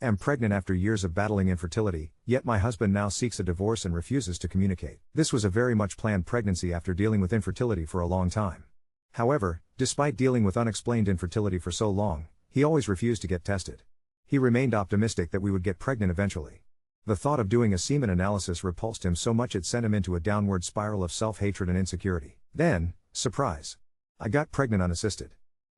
Am pregnant after years of battling infertility, yet my husband now seeks a divorce and refuses to communicate. This was a very much planned pregnancy after dealing with infertility for a long time. However, despite dealing with unexplained infertility for so long, he always refused to get tested. He remained optimistic that we would get pregnant eventually. The thought of doing a semen analysis repulsed him so much it sent him into a downward spiral of self-hatred and insecurity. Then, surprise! I got pregnant unassisted.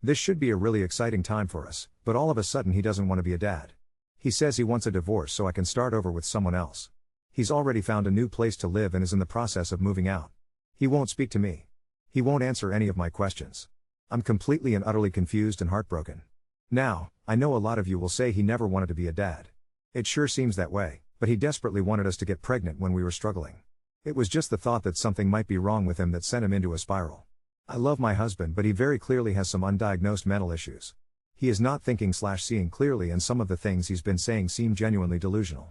This should be a really exciting time for us, but all of a sudden he doesn't want to be a dad. He says he wants a divorce so I can start over with someone else. He's already found a new place to live and is in the process of moving out. He won't speak to me. He won't answer any of my questions. I'm completely and utterly confused and heartbroken. Now, I know a lot of you will say he never wanted to be a dad. It sure seems that way, but he desperately wanted us to get pregnant when we were struggling. It was just the thought that something might be wrong with him that sent him into a spiral. I love my husband, but he very clearly has some undiagnosed mental issues. He is not thinking/seeing clearly, and some of the things he's been saying seem genuinely delusional.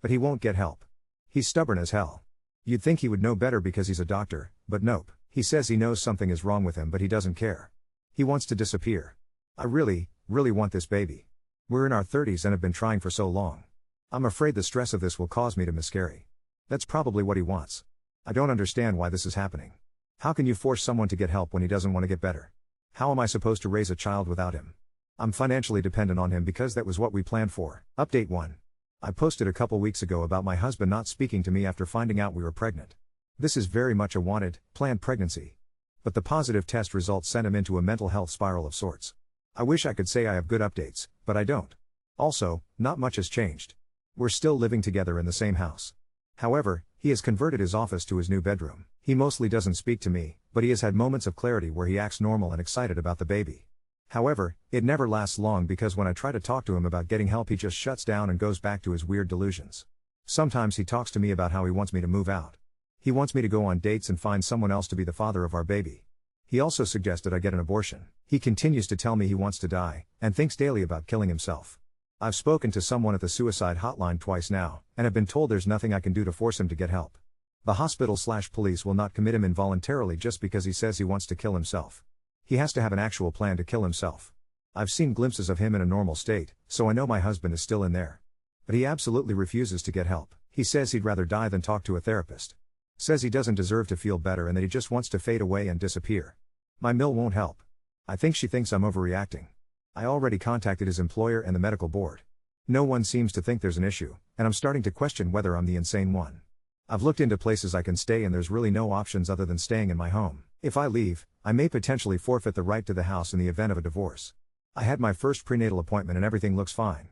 But he won't get help. He's stubborn as hell. You'd think he would know better because he's a doctor, but nope. He says he knows something is wrong with him, but he doesn't care. He wants to disappear. I really want this baby. We're in our 30s and have been trying for so long. I'm afraid the stress of this will cause me to miscarry. That's probably what he wants. I don't understand why this is happening. How can you force someone to get help when he doesn't want to get better? How am I supposed to raise a child without him? I'm financially dependent on him because that was what we planned for. Update 1. I posted a couple weeks ago about my husband not speaking to me after finding out we were pregnant. This is very much a wanted, planned pregnancy. But the positive test results sent him into a mental health spiral of sorts. I wish I could say I have good updates, but I don't. Also, not much has changed. We're still living together in the same house. However, he has converted his office to his new bedroom. He mostly doesn't speak to me, but he has had moments of clarity where he acts normal and excited about the baby. However, it never lasts long because when I try to talk to him about getting help, he just shuts down and goes back to his weird delusions. Sometimes he talks to me about how he wants me to move out. He wants me to go on dates and find someone else to be the father of our baby. He also suggested I get an abortion. He continues to tell me he wants to die, and thinks daily about killing himself. I've spoken to someone at the suicide hotline twice now, and have been told there's nothing I can do to force him to get help. The hospital/police will not commit him involuntarily just because he says he wants to kill himself. He has to have an actual plan to kill himself. I've seen glimpses of him in a normal state, so I know my husband is still in there. But he absolutely refuses to get help. He says he'd rather die than talk to a therapist. Says he doesn't deserve to feel better and that he just wants to fade away and disappear. My mill won't help. I think she thinks I'm overreacting. I already contacted his employer and the medical board. No one seems to think there's an issue, and I'm starting to question whether I'm the insane one. I've looked into places I can stay and there's really no options other than staying in my home. If I leave, I may potentially forfeit the right to the house in the event of a divorce. I had my first prenatal appointment and everything looks fine.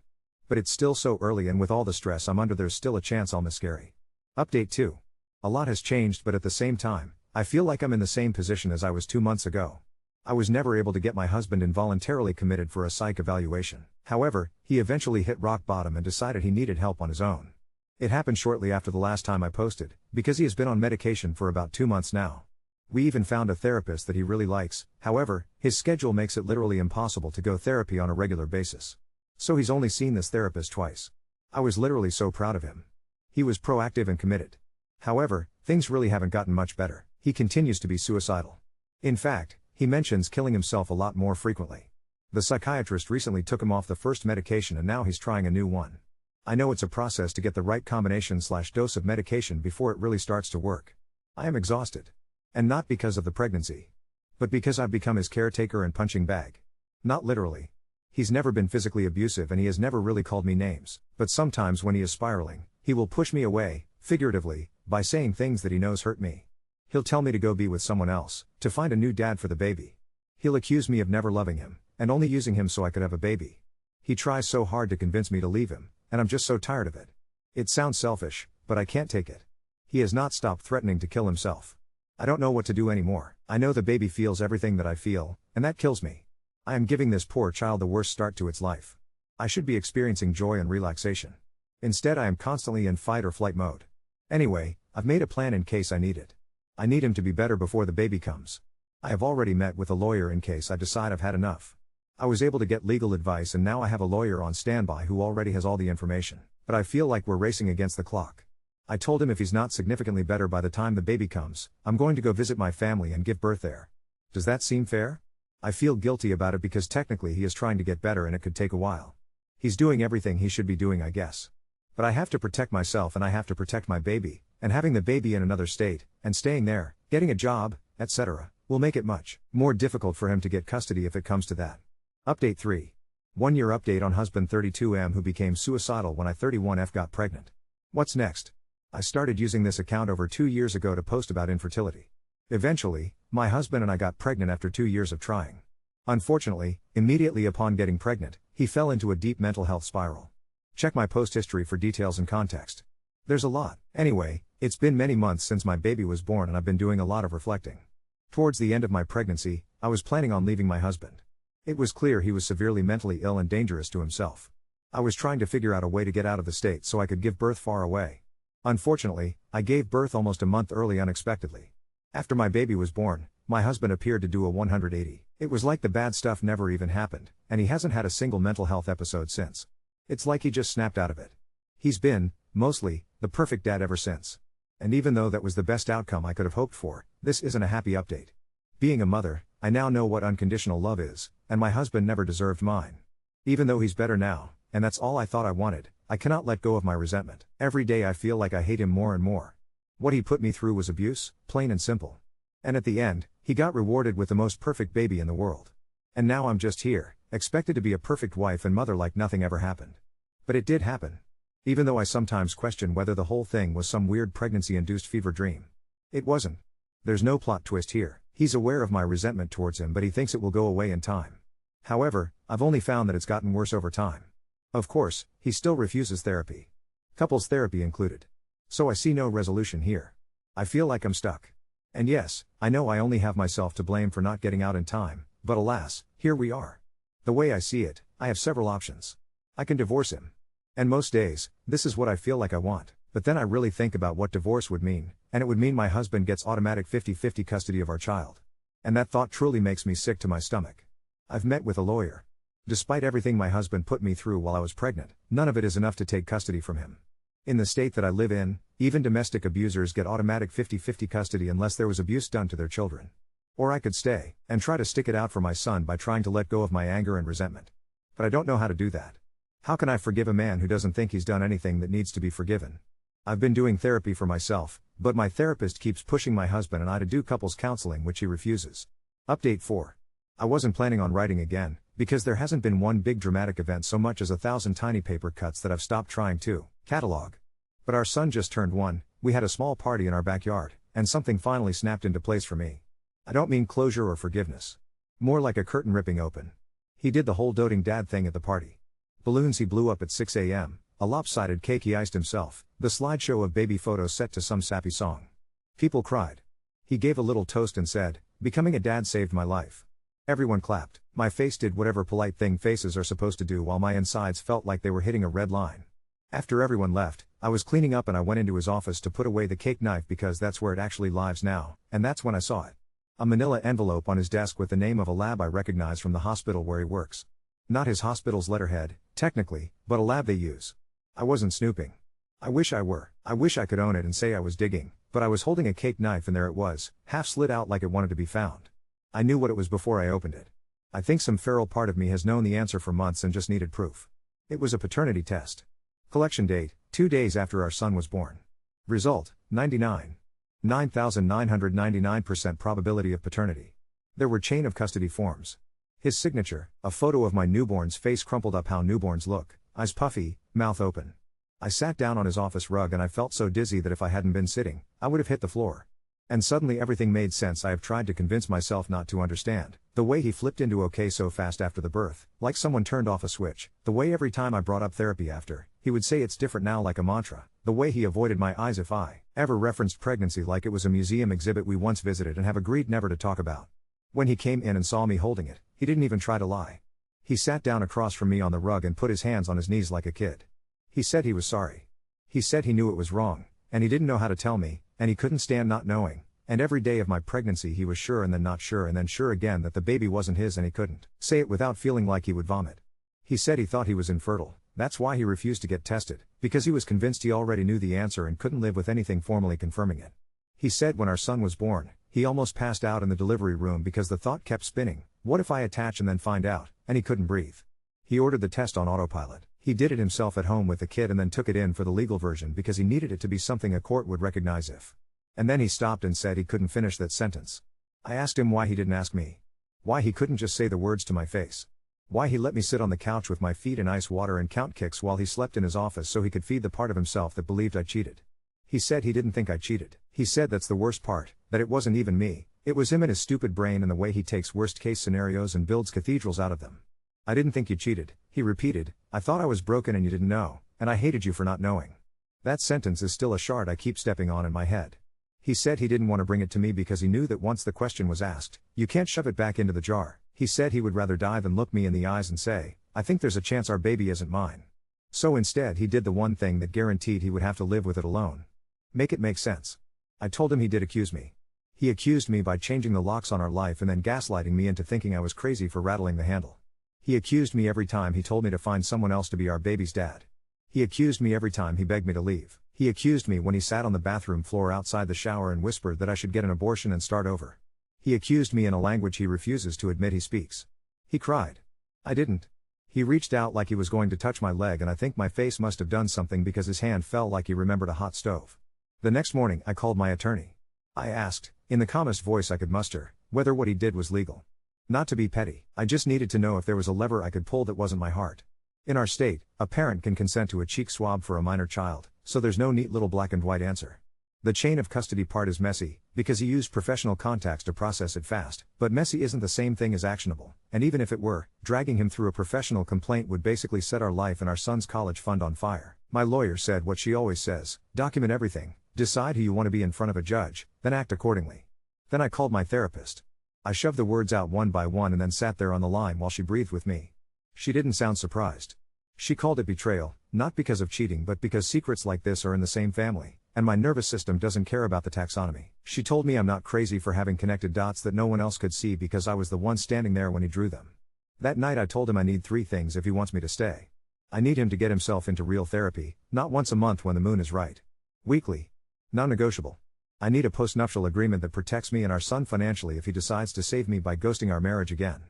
But it's still so early, and with all the stress I'm under, there's still a chance I'll miscarry. Update 2. A lot has changed, but at the same time, I feel like I'm in the same position as I was 2 months ago. I was never able to get my husband involuntarily committed for a psych evaluation. However, he eventually hit rock bottom and decided he needed help on his own. It happened shortly after the last time I posted, because he has been on medication for about 2 months now. We even found a therapist that he really likes. However, his schedule makes it literally impossible to go therapy on a regular basis. So he's only seen this therapist twice. I was literally so proud of him. He was proactive and committed. However, things really haven't gotten much better. He continues to be suicidal. In fact, he mentions killing himself a lot more frequently. The psychiatrist recently took him off the first medication and now he's trying a new one. I know it's a process to get the right combination/dose of medication before it really starts to work. I am exhausted. And not because of the pregnancy. But because I've become his caretaker and punching bag. Not literally. He's never been physically abusive and he has never really called me names, but sometimes when he is spiraling, he will push me away, figuratively, by saying things that he knows hurt me. He'll tell me to go be with someone else, to find a new dad for the baby. He'll accuse me of never loving him, and only using him so I could have a baby. He tries so hard to convince me to leave him, and I'm just so tired of it. It sounds selfish, but I can't take it. He has not stopped threatening to kill himself. I don't know what to do anymore. I know the baby feels everything that I feel, and that kills me. I am giving this poor child the worst start to its life. I should be experiencing joy and relaxation. Instead, I am constantly in fight or flight mode. Anyway, I've made a plan in case I need it. I need him to be better before the baby comes. I have already met with a lawyer in case I decide I've had enough. I was able to get legal advice and now I have a lawyer on standby who already has all the information. But I feel like we're racing against the clock. I told him if he's not significantly better by the time the baby comes, I'm going to go visit my family and give birth there. Does that seem fair? I feel guilty about it because technically he is trying to get better and it could take a while. He's doing everything he should be doing, I guess. But I have to protect myself and I have to protect my baby, and having the baby in another state, and staying there, getting a job, etc., will make it much more difficult for him to get custody if it comes to that. Update 3. 1 year update on husband 32M who became suicidal when I 31F got pregnant. What's next? I started using this account over 2 years ago to post about infertility. Eventually, my husband and I got pregnant after 2 years of trying. Unfortunately, immediately upon getting pregnant, he fell into a deep mental health spiral. Check my post history for details and context. There's a lot. Anyway, it's been many months since my baby was born and I've been doing a lot of reflecting. Towards the end of my pregnancy, I was planning on leaving my husband. It was clear he was severely mentally ill and dangerous to himself. I was trying to figure out a way to get out of the state so I could give birth far away. Unfortunately, I gave birth almost a month early unexpectedly. After my baby was born, my husband appeared to do a 180. It was like the bad stuff never even happened, and he hasn't had a single mental health episode since. It's like he just snapped out of it. He's been, mostly, the perfect dad ever since. And even though that was the best outcome I could have hoped for, this isn't a happy update. Being a mother, I now know what unconditional love is, and my husband never deserved mine. Even though he's better now, and that's all I thought I wanted, I cannot let go of my resentment. Every day I feel like I hate him more and more. What he put me through was abuse, plain and simple. And at the end, he got rewarded with the most perfect baby in the world. And now I'm just here, expected to be a perfect wife and mother like nothing ever happened. But it did happen. Even though I sometimes question whether the whole thing was some weird pregnancy-induced fever dream. It wasn't. There's no plot twist here. He's aware of my resentment towards him, but he thinks it will go away in time. However, I've only found that it's gotten worse over time. Of course, he still refuses therapy. Couples therapy included. So I see no resolution here. I feel like I'm stuck. And yes, I know I only have myself to blame for not getting out in time, but alas, here we are. The way I see it, I have several options. I can divorce him. And most days, this is what I feel like I want, but then I really think about what divorce would mean, and it would mean my husband gets automatic 50-50 custody of our child. And that thought truly makes me sick to my stomach. I've met with a lawyer. Despite everything my husband put me through while I was pregnant, none of it is enough to take custody from him. In the state that I live in, even domestic abusers get automatic 50-50 custody unless there was abuse done to their children. Or I could stay, and try to stick it out for my son by trying to let go of my anger and resentment. But I don't know how to do that. How can I forgive a man who doesn't think he's done anything that needs to be forgiven? I've been doing therapy for myself, but my therapist keeps pushing my husband and I to do couples counseling, which he refuses. Update 4. I wasn't planning on writing again, because there hasn't been one big dramatic event so much as 1,000 tiny paper cuts that I've stopped trying to catalog. But our son just turned 1, we had a small party in our backyard, and something finally snapped into place for me. I don't mean closure or forgiveness. More like a curtain ripping open. He did the whole doting dad thing at the party. Balloons he blew up at 6 a.m., a lopsided cake he iced himself, the slideshow of baby photos set to some sappy song. People cried. He gave a little toast and said, "Becoming a dad saved my life." Everyone clapped. My face did whatever polite thing faces are supposed to do while my insides felt like they were hitting a red line. After everyone left, I was cleaning up and I went into his office to put away the cake knife because that's where it actually lives now, and that's when I saw it. A manila envelope on his desk with the name of a lab I recognize from the hospital where he works. Not his hospital's letterhead, technically, but a lab they use. I wasn't snooping. I wish I were. I wish I could own it and say I was digging, but I was holding a cake knife and there it was, half slid out like it wanted to be found. I knew what it was before I opened it. I think some feral part of me has known the answer for months and just needed proof. It was a paternity test. Collection date, 2 days after our son was born. Result, 9,999% probability of paternity. There were chain of custody forms. His signature, a photo of my newborn's face crumpled up how newborns look, eyes puffy, mouth open. I sat down on his office rug and I felt so dizzy that if I hadn't been sitting, I would have hit the floor. And suddenly everything made sense. I have tried to convince myself not to understand. The way he flipped into okay so fast after the birth, like someone turned off a switch. The way every time I brought up therapy after, he would say it's different now like a mantra. The way he avoided my eyes if I ever referenced pregnancy like it was a museum exhibit we once visited and have agreed never to talk about. When he came in and saw me holding it, he didn't even try to lie. He sat down across from me on the rug and put his hands on his knees like a kid. He said he was sorry. He said he knew it was wrong, and he didn't know how to tell me, and he couldn't stand not knowing, and every day of my pregnancy he was sure and then not sure and then sure again that the baby wasn't his and he couldn't say it without feeling like he would vomit. He said he thought he was infertile, that's why he refused to get tested, because he was convinced he already knew the answer and couldn't live with anything formally confirming it. He said when our son was born, he almost passed out in the delivery room because the thought kept spinning, what if I attach and then find out, and he couldn't breathe. He ordered the test on autopilot. He did it himself at home with the kid and then took it in for the legal version because he needed it to be something a court would recognize if. And then he stopped and said he couldn't finish that sentence. I asked him why he didn't ask me. Why he couldn't just say the words to my face. Why he let me sit on the couch with my feet in ice water and count kicks while he slept in his office so he could feed the part of himself that believed I cheated. He said he didn't think I cheated. He said that's the worst part, that it wasn't even me, it was him and his stupid brain and the way he takes worst case scenarios and builds cathedrals out of them. I didn't think you cheated, he repeated, I thought I was broken and you didn't know, and I hated you for not knowing. That sentence is still a shard I keep stepping on in my head. He said he didn't want to bring it to me because he knew that once the question was asked, you can't shove it back into the jar. He said he would rather die than look me in the eyes and say, I think there's a chance our baby isn't mine. So instead he did the one thing that guaranteed he would have to live with it alone. Make it make sense. I told him he did accuse me. He accused me by changing the locks on our life and then gaslighting me into thinking I was crazy for rattling the handle. He accused me every time he told me to find someone else to be our baby's dad. He accused me every time he begged me to leave. He accused me when he sat on the bathroom floor outside the shower and whispered that I should get an abortion and start over. He accused me in a language he refuses to admit he speaks. He cried. I didn't. He reached out like he was going to touch my leg and I think my face must have done something because his hand fell like he remembered a hot stove. The next morning I called my attorney. I asked, in the calmest voice I could muster, whether what he did was legal. Not to be petty, I just needed to know if there was a lever I could pull that wasn't my heart. In our state, a parent can consent to a cheek swab for a minor child, so there's no neat little black and white answer. The chain of custody part is messy, because he used professional contacts to process it fast, but messy isn't the same thing as actionable, and even if it were, dragging him through a professional complaint would basically set our life and our son's college fund on fire. My lawyer said what she always says, document everything, decide who you want to be in front of a judge, then act accordingly. Then I called my therapist. I shoved the words out one by one and then sat there on the line while she breathed with me. She didn't sound surprised. She called it betrayal, not because of cheating but because secrets like this are in the same family, and my nervous system doesn't care about the taxonomy. She told me I'm not crazy for having connected dots that no one else could see because I was the one standing there when he drew them. That night I told him I need 3 things if he wants me to stay. I need him to get himself into real therapy, not once a month when the moon is right. Weekly. Non-negotiable. I need a postnuptial agreement that protects me and our son financially if he decides to save me by ghosting our marriage again.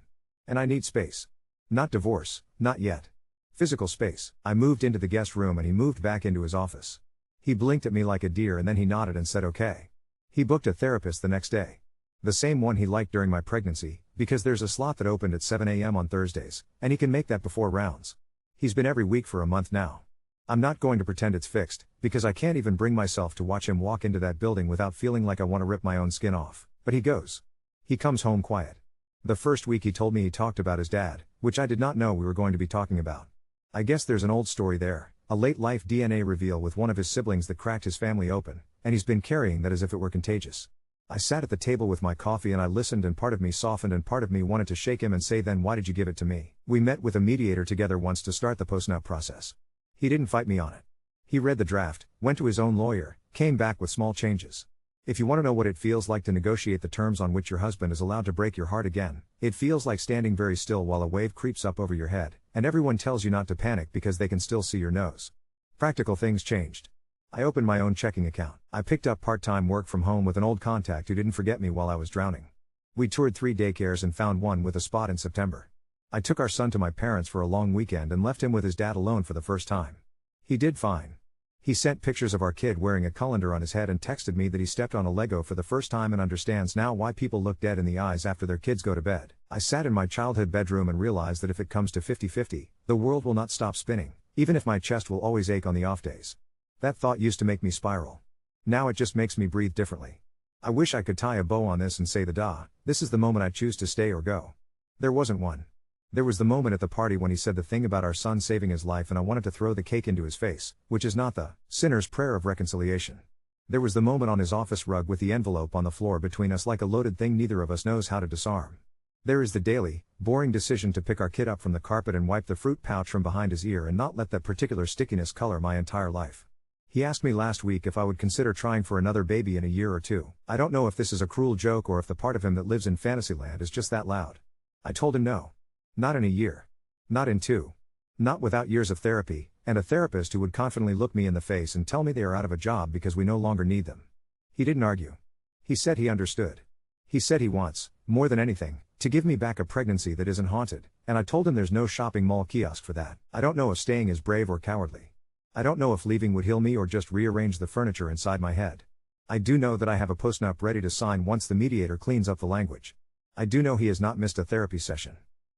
And I need space. Not divorce, not yet. Physical space. I moved into the guest room and he moved back into his office. He blinked at me like a deer and then he nodded and said okay. He booked a therapist the next day. The same one he liked during my pregnancy, because there's a slot that opened at 7 a.m. on Thursdays, and he can make that before rounds. He's been every week for a month now. I'm not going to pretend it's fixed, because I can't even bring myself to watch him walk into that building without feeling like I want to rip my own skin off, but he goes. He comes home quiet. The first week he told me he talked about his dad, which I did not know we were going to be talking about. I guess there's an old story there, a late-life DNA reveal with one of his siblings that cracked his family open, and he's been carrying that as if it were contagious. I sat at the table with my coffee and I listened and part of me softened and part of me wanted to shake him and say then why did you give it to me? We met with a mediator together once to start the postnut process. He didn't fight me on it. He read the draft, went to his own lawyer, came back with small changes. If you want to know what it feels like to negotiate the terms on which your husband is allowed to break your heart again, it feels like standing very still while a wave creeps up over your head, and everyone tells you not to panic because they can still see your nose. Practical things changed. I opened my own checking account. I picked up part-time work from home with an old contact who didn't forget me while I was drowning. We toured 3 daycares and found one with a spot in September. I took our son to my parents for a long weekend and left him with his dad alone for the first time. He did fine. He sent pictures of our kid wearing a colander on his head and texted me that he stepped on a Lego for the first time and understands now why people look dead in the eyes after their kids go to bed. I sat in my childhood bedroom and realized that if it comes to 50-50, the world will not stop spinning, even if my chest will always ache on the off days. That thought used to make me spiral. Now it just makes me breathe differently. I wish I could tie a bow on this and say this is the moment I choose to stay or go. There wasn't one. There was the moment at the party when he said the thing about our son saving his life and I wanted to throw the cake into his face, which is not the sinner's prayer of reconciliation. There was the moment on his office rug with the envelope on the floor between us like a loaded thing neither of us knows how to disarm. There is the daily, boring decision to pick our kid up from the carpet and wipe the fruit pouch from behind his ear and not let that particular stickiness color my entire life. He asked me last week if I would consider trying for another baby in a year or 2. I don't know if this is a cruel joke or if the part of him that lives in Fantasyland is just that loud. I told him no. Not in a year. Not in 2. Not without years of therapy, and a therapist who would confidently look me in the face and tell me they are out of a job because we no longer need them. He didn't argue. He said he understood. He said he wants, more than anything, to give me back a pregnancy that isn't haunted, and I told him there's no shopping mall kiosk for that. I don't know if staying is brave or cowardly. I don't know if leaving would heal me or just rearrange the furniture inside my head. I do know that I have a postnup ready to sign once the mediator cleans up the language. I do know he has not missed a therapy session.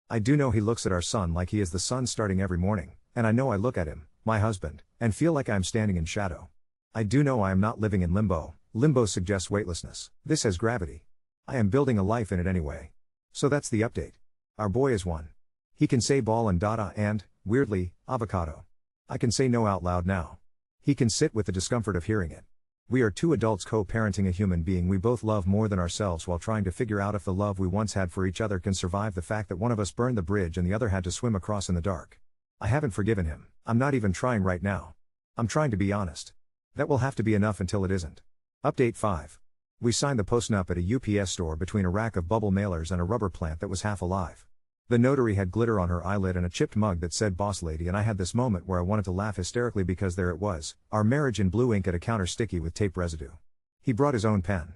I do know he looks at our son like he is the sun starting every morning, and I know I look at him, my husband, and feel like I am standing in shadow. I do know I am not living in limbo. Limbo suggests weightlessness. This has gravity. I am building a life in it anyway. So that's the update. Our boy is one. He can say ball and dada and, weirdly, avocado. I can say no out loud now. He can sit with the discomfort of hearing it. We are two adults co-parenting a human being we both love more than ourselves while trying to figure out if the love we once had for each other can survive the fact that one of us burned the bridge and the other had to swim across in the dark. I haven't forgiven him. I'm not even trying right now. I'm trying to be honest. That will have to be enough until it isn't. Update 5. We signed the postnup at a UPS store between a rack of bubble mailers and a rubber plant that was half alive. The notary had glitter on her eyelid and a chipped mug that said boss lady, and I had this moment where I wanted to laugh hysterically because there it was, our marriage in blue ink at a counter sticky with tape residue. He brought his own pen.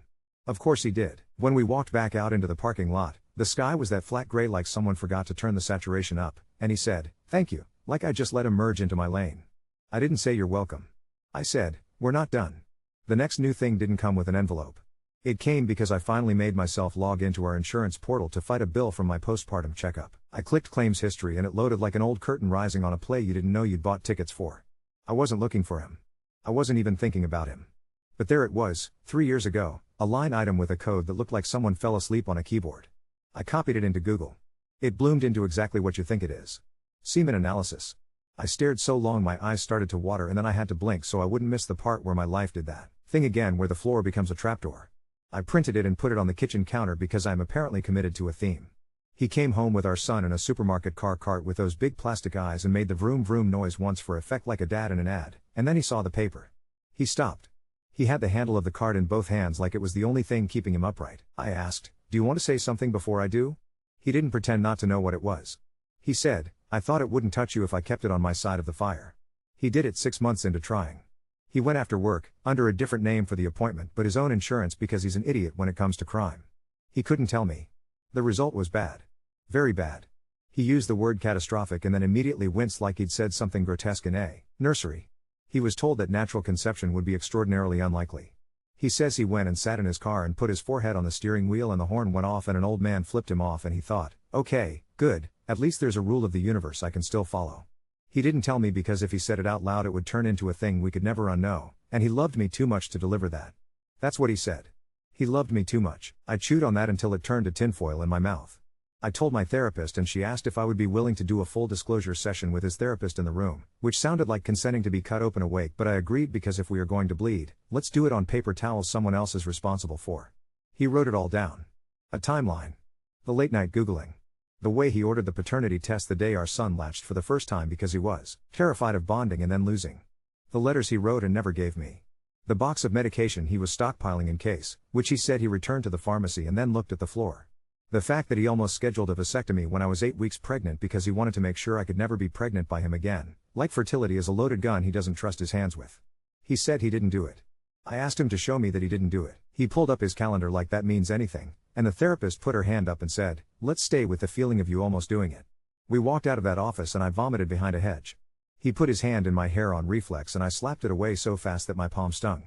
Of course he did. When we walked back out into the parking lot, the sky was that flat gray like someone forgot to turn the saturation up, and he said, "Thank you," like I just let him merge into my lane. I didn't say you're welcome. I said, "We're not done." The next new thing didn't come with an envelope. It came because I finally made myself log into our insurance portal to fight a bill from my postpartum checkup. I clicked claims history and it loaded like an old curtain rising on a play you didn't know you'd bought tickets for. I wasn't looking for him. I wasn't even thinking about him. But there it was, 3 years ago, a line item with a code that looked like someone fell asleep on a keyboard. I copied it into Google. It bloomed into exactly what you think it is. Semen analysis. I stared so long my eyes started to water and then I had to blink so I wouldn't miss the part where my life did that thing again where the floor becomes a trapdoor. I printed it and put it on the kitchen counter because I am apparently committed to a theme. He came home with our son in a supermarket car cart with those big plastic eyes and made the vroom vroom noise once for effect like a dad in an ad, and then he saw the paper. He stopped. He had the handle of the cart in both hands like it was the only thing keeping him upright. I asked, "Do you want to say something before I do?" He didn't pretend not to know what it was. He said, "I thought it wouldn't touch you if I kept it on my side of the fire." He did it 6 months into trying. He went after work, under a different name for the appointment but his own insurance because he's an idiot when it comes to crime. He couldn't tell me. The result was bad. Very bad. He used the word catastrophic and then immediately winced like he'd said something grotesque in a nursery. He was told that natural conception would be extraordinarily unlikely. He says he went and sat in his car and put his forehead on the steering wheel and the horn went off and an old man flipped him off and he thought, "Okay, good, at least there's a rule of the universe I can still follow." He didn't tell me because if he said it out loud it would turn into a thing we could never unknow, and he loved me too much to deliver that. That's what he said. He loved me too much. I chewed on that until it turned to tinfoil in my mouth. I told my therapist and she asked if I would be willing to do a full disclosure session with his therapist in the room, which sounded like consenting to be cut open awake, but I agreed because if we are going to bleed, let's do it on paper towels someone else is responsible for. He wrote it all down. A timeline. The late night Googling. The way he ordered the paternity test the day our son latched for the first time because he was terrified of bonding and then losing. The letters he wrote and never gave me. The box of medication he was stockpiling in case, which he said he returned to the pharmacy and then looked at the floor. The fact that he almost scheduled a vasectomy when I was 8 weeks pregnant because he wanted to make sure I could never be pregnant by him again, like fertility is a loaded gun he doesn't trust his hands with. He said he didn't do it. I asked him to show me that he didn't do it. He pulled up his calendar like that means anything, and the therapist put her hand up and said, "Let's stay with the feeling of you almost doing it." We walked out of that office and I vomited behind a hedge. He put his hand in my hair on reflex and I slapped it away so fast that my palm stung.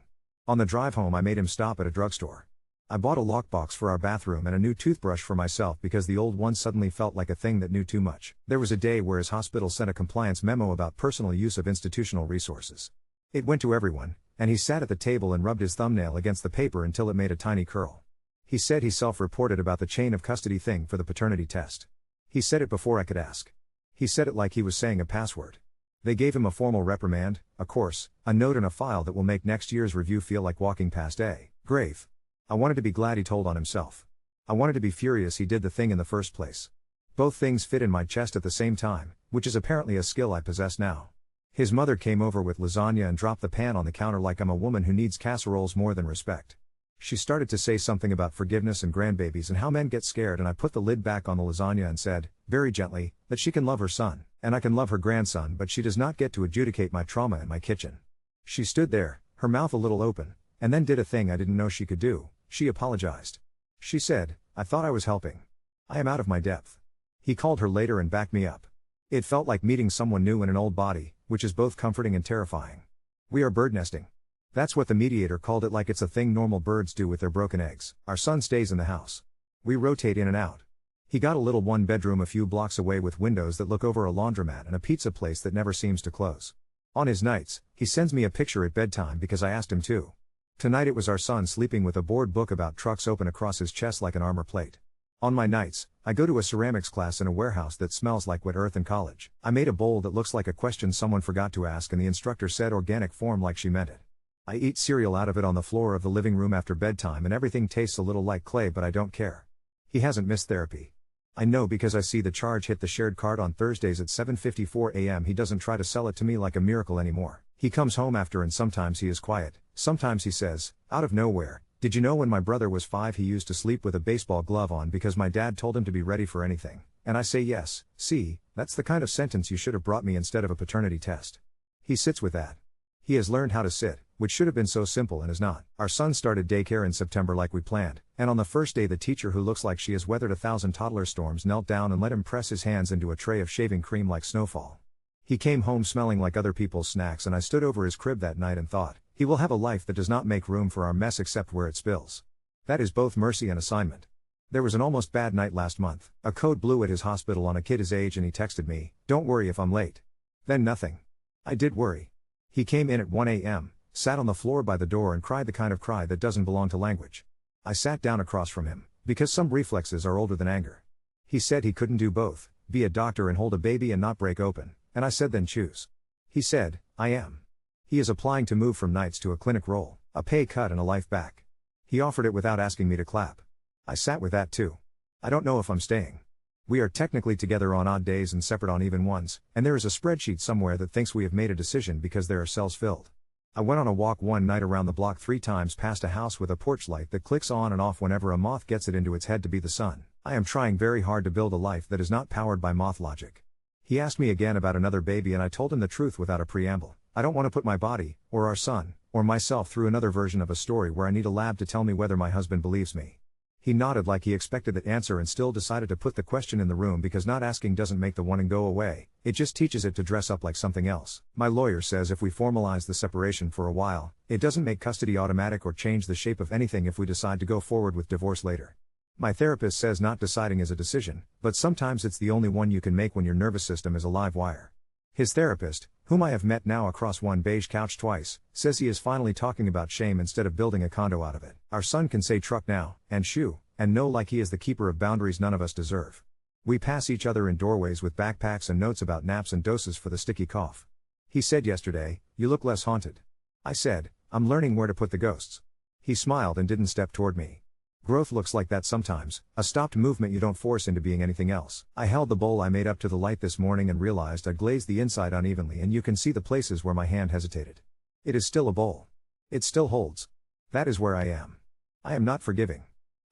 On the drive home I made him stop at a drugstore. I bought a lockbox for our bathroom and a new toothbrush for myself because the old one suddenly felt like a thing that knew too much. There was a day where his hospital sent a compliance memo about personal use of institutional resources. It went to everyone, and he sat at the table and rubbed his thumbnail against the paper until it made a tiny curl. He said he self-reported about the chain of custody thing for the paternity test. He said it before I could ask. He said it like he was saying a password. They gave him a formal reprimand, a course, a note and a file that will make next year's review feel like walking past a grave. I wanted to be glad he told on himself. I wanted to be furious he did the thing in the first place. Both things fit in my chest at the same time, which is apparently a skill I possess now. His mother came over with lasagna and dropped the pan on the counter like I'm a woman who needs casseroles more than respect. She started to say something about forgiveness and grandbabies and how men get scared, and I put the lid back on the lasagna and said, very gently, that she can love her son, and I can love her grandson, but she does not get to adjudicate my trauma in my kitchen. She stood there, her mouth a little open, and then did a thing I didn't know she could do. She apologized. She said, "I thought I was helping. I am out of my depth." He called her later and backed me up. It felt like meeting someone new in an old body, which is both comforting and terrifying. We are bird nesting. That's what the mediator called it, like it's a thing normal birds do with their broken eggs. Our son stays in the house. We rotate in and out. He got a little one-bedroom a few blocks away with windows that look over a laundromat and a pizza place that never seems to close. On his nights, he sends me a picture at bedtime because I asked him to. Tonight it was our son sleeping with a board book about trucks open across his chest like an armor plate. On my nights, I go to a ceramics class in a warehouse that smells like wet earth in college. I made a bowl that looks like a question someone forgot to ask and the instructor said organic form like she meant it. I eat cereal out of it on the floor of the living room after bedtime and everything tastes a little like clay, but I don't care. He hasn't missed therapy. I know because I see the charge hit the shared card on Thursdays at 7:54 a.m. He doesn't try to sell it to me like a miracle anymore. He comes home after and sometimes he is quiet, sometimes he says, out of nowhere, "Did you know when my brother was 5 he used to sleep with a baseball glove on because my dad told him to be ready for anything?" And I say yes. See, that's the kind of sentence you should have brought me instead of a paternity test. He sits with that. He has learned how to sit, which should have been so simple and is not. Our son started daycare in September like we planned, and on the first day the teacher, who looks like she has weathered 1,000 toddler storms, knelt down and let him press his hands into a tray of shaving cream like snowfall. He came home smelling like other people's snacks and I stood over his crib that night and thought, he will have a life that does not make room for our mess except where it spills. That is both mercy and assignment. There was an almost bad night last month. A code blew at his hospital on a kid his age and he texted me, "Don't worry if I'm late." Then nothing. I did worry. He came in at 1 a.m., sat on the floor by the door and cried the kind of cry that doesn't belong to language. I sat down across from him, because some reflexes are older than anger. He said he couldn't do both, be a doctor and hold a baby and not break open, and I said then choose. He said, I am. He is applying to move from nights to a clinic role, a pay cut and a life back. He offered it without asking me to clap. I sat with that too. I don't know if I'm staying. We are technically together on odd days and separate on even ones, and there is a spreadsheet somewhere that thinks we have made a decision because there are cells filled. I went on a walk one night around the block 3 times past a house with a porch light that clicks on and off whenever a moth gets it into its head to be the sun. I am trying very hard to build a life that is not powered by moth logic. He asked me again about another baby and I told him the truth without a preamble. I don't want to put my body, or our son, or myself through another version of a story where I need a lab to tell me whether my husband believes me. He nodded like he expected that answer and still decided to put the question in the room because not asking doesn't make the wanting go away, it just teaches it to dress up like something else. My lawyer says if we formalize the separation for a while, it doesn't make custody automatic or change the shape of anything if we decide to go forward with divorce later. My therapist says not deciding is a decision, but sometimes it's the only one you can make when your nervous system is a live wire. His therapist, whom I have met now across one beige couch twice, says he is finally talking about shame instead of building a condo out of it. Our son can say truck now, and shoe, and know like he is the keeper of boundaries none of us deserve. We pass each other in doorways with backpacks and notes about naps and doses for the sticky cough. He said yesterday, "You look less haunted." I said, "I'm learning where to put the ghosts." He smiled and didn't step toward me. Growth looks like that sometimes, a stopped movement you don't force into being anything else. I held the bowl I made up to the light this morning and realized I'd glazed the inside unevenly and you can see the places where my hand hesitated. It is still a bowl. It still holds. That is where I am. I am not forgiving.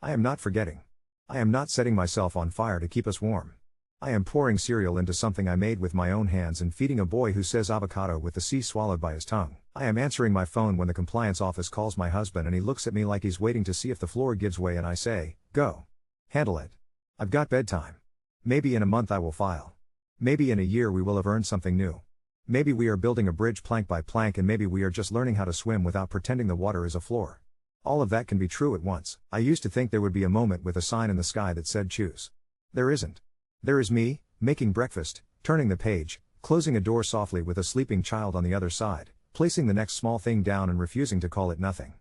I am not forgetting. I am not setting myself on fire to keep us warm. I am pouring cereal into something I made with my own hands and feeding a boy who says avocado with the C swallowed by his tongue. I am answering my phone when the compliance office calls my husband and he looks at me like he's waiting to see if the floor gives way and I say, "Go. Handle it. I've got bedtime. Maybe in a month I will file. Maybe in a year we will have earned something new. Maybe we are building a bridge plank by plank and maybe we are just learning how to swim without pretending the water is a floor." All of that can be true at once. I used to think there would be a moment with a sign in the sky that said choose. There isn't. There is me, making breakfast, turning the page, closing a door softly with a sleeping child on the other side, placing the next small thing down and refusing to call it nothing.